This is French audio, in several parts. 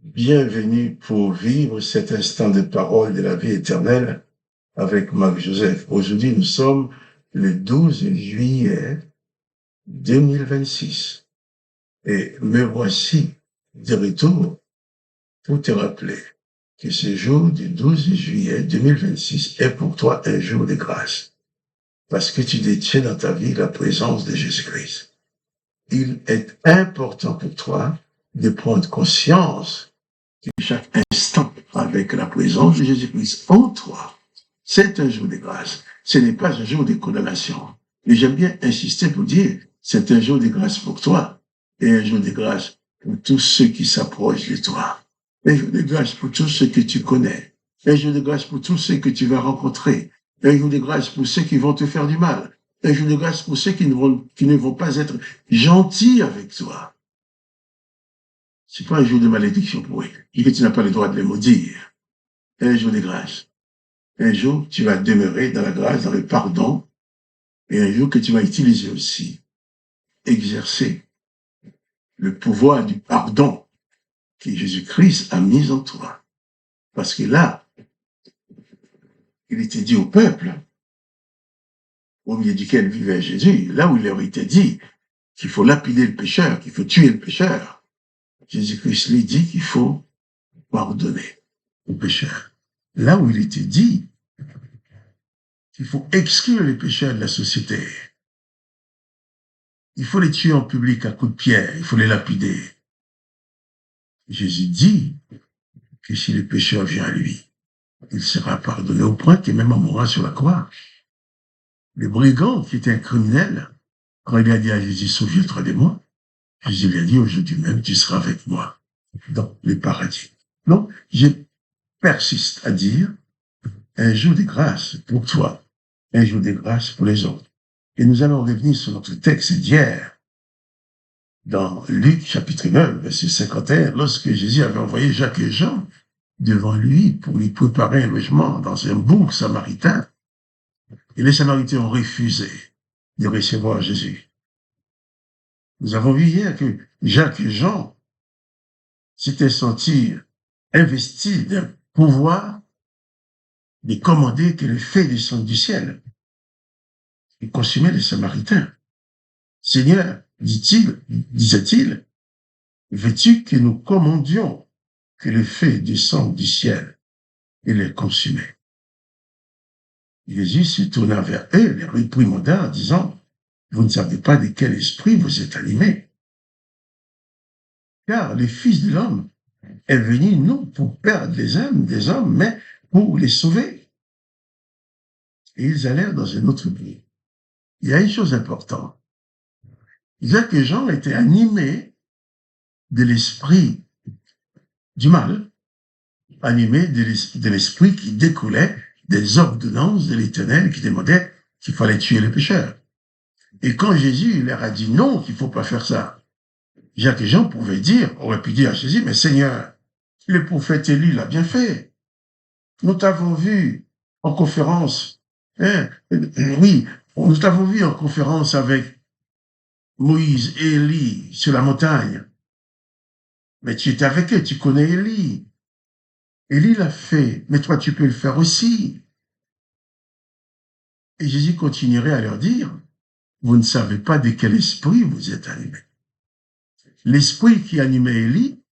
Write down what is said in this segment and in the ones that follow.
Bienvenue pour vivre cet instant de parole de la vie éternelle avec Marc Joseph. Aujourd'hui, nous sommes le 12 juillet 2026 et me voici de retour pour te rappeler que ce jour du 12 juillet 2026 est pour toi un jour de grâce parce que tu détiens dans ta vie la présence de Jésus-Christ. Il est important pour toi de prendre conscience chaque instant avec la présence de Jésus-Christ en toi. C'est un jour de grâce. Ce n'est pas un jour de condamnation. Et j'aime bien insister pour dire, c'est un jour de grâce pour toi et un jour de grâce pour tous ceux qui s'approchent de toi. Un jour de grâce pour tous ceux que tu connais. Un jour de grâce pour tous ceux que tu vas rencontrer. Un jour de grâce pour ceux qui vont te faire du mal. Un jour de grâce pour ceux qui ne vont pas être gentils avec toi. C'est pas un jour de malédiction pour eux, et que tu n'as pas le droit de les maudire. Un jour de grâce. Un jour, tu vas demeurer dans la grâce, dans le pardon, et un jour que tu vas utiliser aussi, exercer le pouvoir du pardon que Jésus-Christ a mis en toi. Parce que là, il était dit au peuple, au milieu duquel vivait Jésus, là où il leur était dit qu'il faut lapider le pécheur, qu'il faut tuer le pécheur, Jésus-Christ lui dit qu'il faut pardonner aux pécheurs. Là où il était dit qu'il faut exclure les pécheurs de la société. Il faut les tuer en public à coups de pierre, il faut les lapider. Jésus dit que si le pécheur vient à lui, il sera pardonné au point qu'il même en mourra sur la croix. Le brigand, qui était un criminel, quand il a dit à Jésus, souviens-toi de moi, Jésus lui a dit, aujourd'hui même, tu seras avec moi dans le paradis. Donc, je persiste à dire, un jour de grâce pour toi, un jour de grâce pour les autres. Et nous allons revenir sur notre texte d'hier, dans Luc chapitre 9, verset 51, lorsque Jésus avait envoyé Jacques et Jean devant lui pour lui préparer un logement dans un bourg samaritain. Et les Samaritains ont refusé de recevoir Jésus. Nous avons vu hier que Jacques et Jean s'étaient sentis investis d'un pouvoir de commander que le feu descende du ciel et consumait les Samaritains. Seigneur, disait-il, veux-tu que nous commandions que le feu descende du ciel et les consumait? Jésus se tourna vers eux, les réprimanda en disant, vous ne savez pas de quel esprit vous êtes animés. Car le Fils de l'homme est venu non pour perdre les âmes des hommes, mais pour les sauver. Et ils allèrent dans un autre pays. Il y a une chose importante. Jacques et Jean étaient animés de l'esprit du mal, animés de l'esprit qui découlait des ordonnances de l'Éternel qui demandaient qu'il fallait tuer les pécheurs. Et quand Jésus leur a dit non, qu'il ne faut pas faire ça, Jacques et Jean auraient pu dire à Jésus, mais Seigneur, le prophète Élie l'a bien fait. Nous t'avons vu en conférence, oui, nous t'avons vu en conférence avec Moïse et Élie sur la montagne. Mais tu étais avec eux, tu connais Élie. Élie l'a fait, mais toi tu peux le faire aussi. Et Jésus continuerait à leur dire, vous ne savez pas de quel esprit vous êtes animés. L'esprit qui animait Élie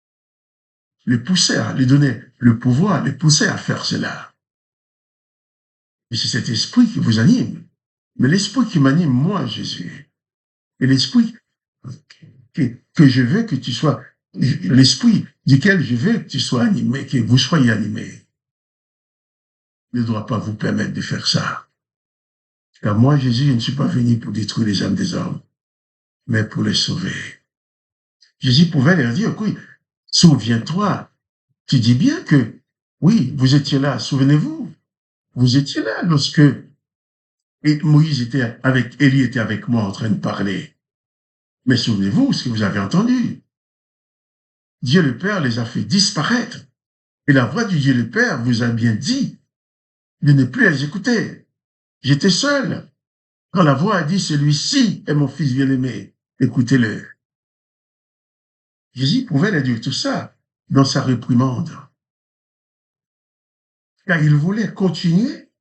le poussait à lui donner le pouvoir, le poussait à faire cela. Et c'est cet esprit qui vous anime. Mais l'esprit qui m'anime, moi, Jésus, et l'esprit que je veux que tu sois, l'esprit duquel je veux que tu sois animé, que vous soyez animé, ne doit pas vous permettre de faire ça. Car moi, Jésus, je ne suis pas venu pour détruire les âmes des hommes, mais pour les sauver. Jésus pouvait leur dire, oui, souviens-toi, tu dis bien que, oui, vous étiez là, souvenez-vous, vous étiez là lorsque Moïse était avec, Élie était avec moi en train de parler. Mais souvenez-vous ce que vous avez entendu. Dieu le Père les a fait disparaître. Et la voix du Dieu le Père vous a bien dit de ne plus les écouter. J'étais seul. Quand la voix a dit, celui-ci est mon fils bien-aimé, écoutez-le. Jésus pouvait leur dire tout ça. dans sa réprimande. Car il voulait continuer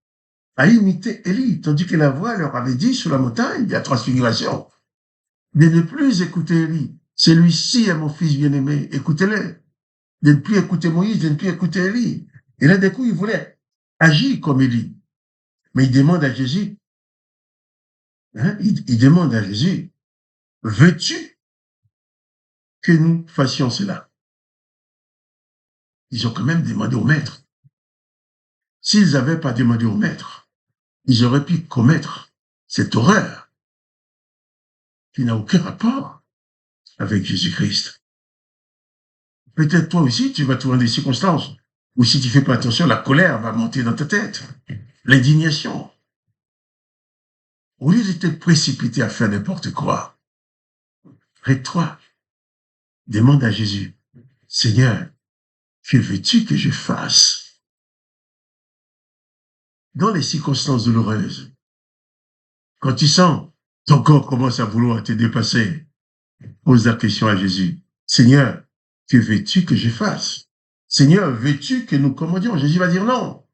à imiter Élie, tandis que la voix leur avait dit sur la montagne de la transfiguration de ne plus écouter Élie. Celui-ci est mon fils bien-aimé, écoutez-le. De ne plus écouter Moïse, de ne plus écouter Élie. Et là, d'un coup, il voulait agir comme Élie. Mais il demande à Jésus, il demande à Jésus, veux-tu que nous fassions cela? Ils ont quand même demandé au maître. S'ils n'avaient pas demandé au maître, ils auraient pu commettre cette horreur qui n'a aucun rapport avec Jésus-Christ. Peut-être toi aussi, tu vas trouver des circonstances où si tu ne fais pas attention, la colère va monter dans ta tête, l'indignation. Au lieu de te précipiter à faire n'importe quoi, arrête-toi, demande à Jésus, Seigneur, que veux-tu que je fasse? Dans les circonstances douloureuses, quand tu sens ton corps commence à vouloir te dépasser, pose la question à Jésus, Seigneur, que veux-tu que je fasse? Seigneur, veux-tu que nous commandions? Jésus va dire non.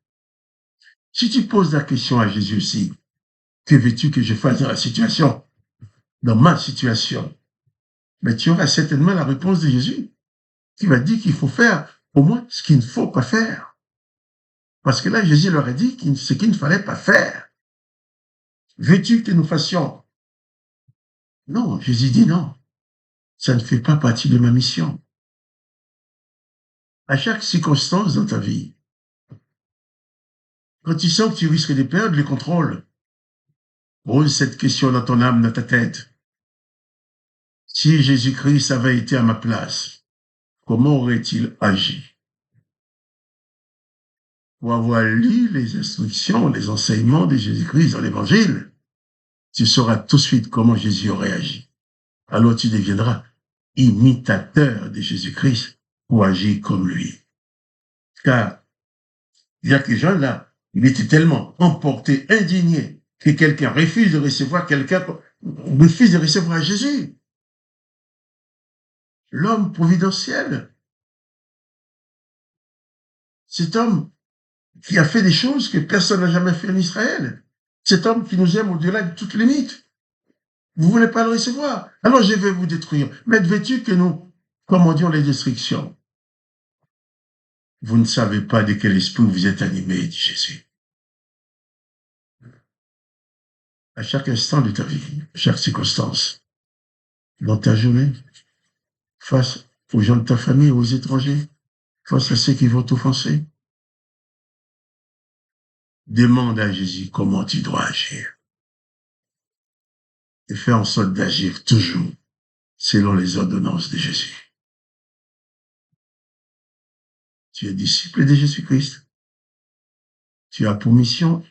Si tu poses la question à Jésus aussi, que veux-tu que je fasse dans la situation, dans ma situation? Mais tu auras certainement la réponse de Jésus, qui va dire qu'il faut faire au moins ce qu'il ne faut pas faire. Parce que là, Jésus leur a dit ce qu'il ne fallait pas faire. Veux-tu que nous fassions? Non, Jésus dit non. Ça ne fait pas partie de ma mission. À chaque circonstance dans ta vie, quand tu sens que tu risques de perdre le contrôle, pose cette question dans ton âme, dans ta tête. Si Jésus-Christ avait été à ma place, comment aurait-il agi? Pour avoir lu les instructions, les enseignements de Jésus-Christ dans l'Évangile, tu sauras tout de suite comment Jésus aurait agi. Alors tu deviendras imitateur de Jésus-Christ pour agir comme lui. Car il y a que gens là, il était tellement emporté, indigné, que quelqu'un refuse de recevoir Jésus. L'homme providentiel, cet homme qui a fait des choses que personne n'a jamais fait en Israël, cet homme qui nous aime au-delà de toute limite. Vous ne voulez pas le recevoir, alors je vais vous détruire. Mais veux-tu que nous commandions les destructions? Vous ne savez pas de quel esprit vous êtes animé, dit Jésus. À chaque instant de ta vie, à chaque circonstance, dans ta journée, face aux gens de ta famille, aux étrangers, face à ceux qui vont t'offenser, demande à Jésus comment tu dois agir. Et fais en sorte d'agir toujours selon les ordonnances de Jésus. Tu es disciple de Jésus-Christ. Tu as pour mission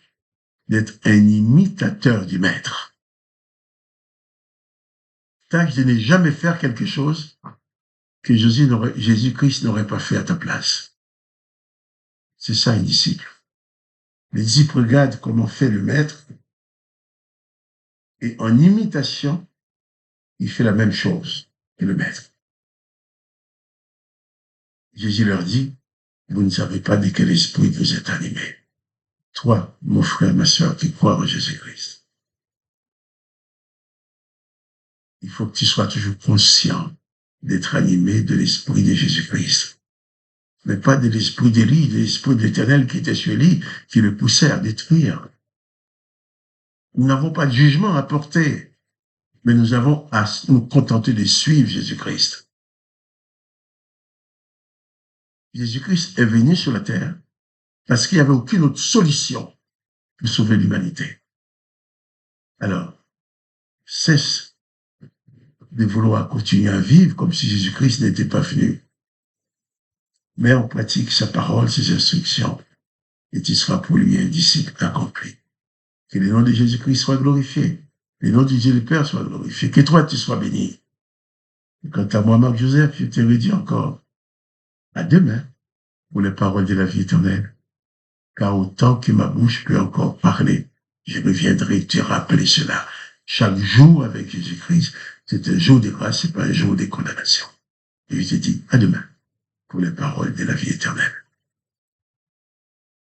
d'être un imitateur du Maître. Tâche de ne jamais faire quelque chose que Jésus-Christ n'aurait pas fait à ta place. C'est ça un disciple. Les disciples regardent comment fait le Maître et en imitation, il fait la même chose que le Maître. Jésus leur dit, vous ne savez pas de quel esprit vous êtes animés. Toi, mon frère, ma soeur, qui crois en Jésus-Christ. Il faut que tu sois toujours conscient d'être animé de l'esprit de Jésus-Christ. Mais pas de l'esprit d'Élie, de l'esprit de l'Éternel qui était sur Élie, qui le poussait à détruire. Nous n'avons pas de jugement à porter, mais nous avons à nous contenter de suivre Jésus-Christ. Jésus-Christ est venu sur la terre parce qu'il n'y avait aucune autre solution pour sauver l'humanité. Alors, cesse de vouloir continuer à vivre comme si Jésus-Christ n'était pas venu. Mets en pratique sa parole, ses instructions, et tu seras pour lui un disciple accompli. Que le nom de Jésus-Christ soit glorifié, le nom de Dieu le Père soit glorifié, que toi tu sois béni. Et quant à moi, Marc Joseph, je te redis encore, à demain, pour les paroles de la vie éternelle. Car autant que ma bouche peut encore parler, je reviendrai te rappeler cela. Chaque jour avec Jésus-Christ, c'est un jour de grâce, c'est pas un jour de condamnation. Et je te dis, à demain. pour les paroles de la vie éternelle.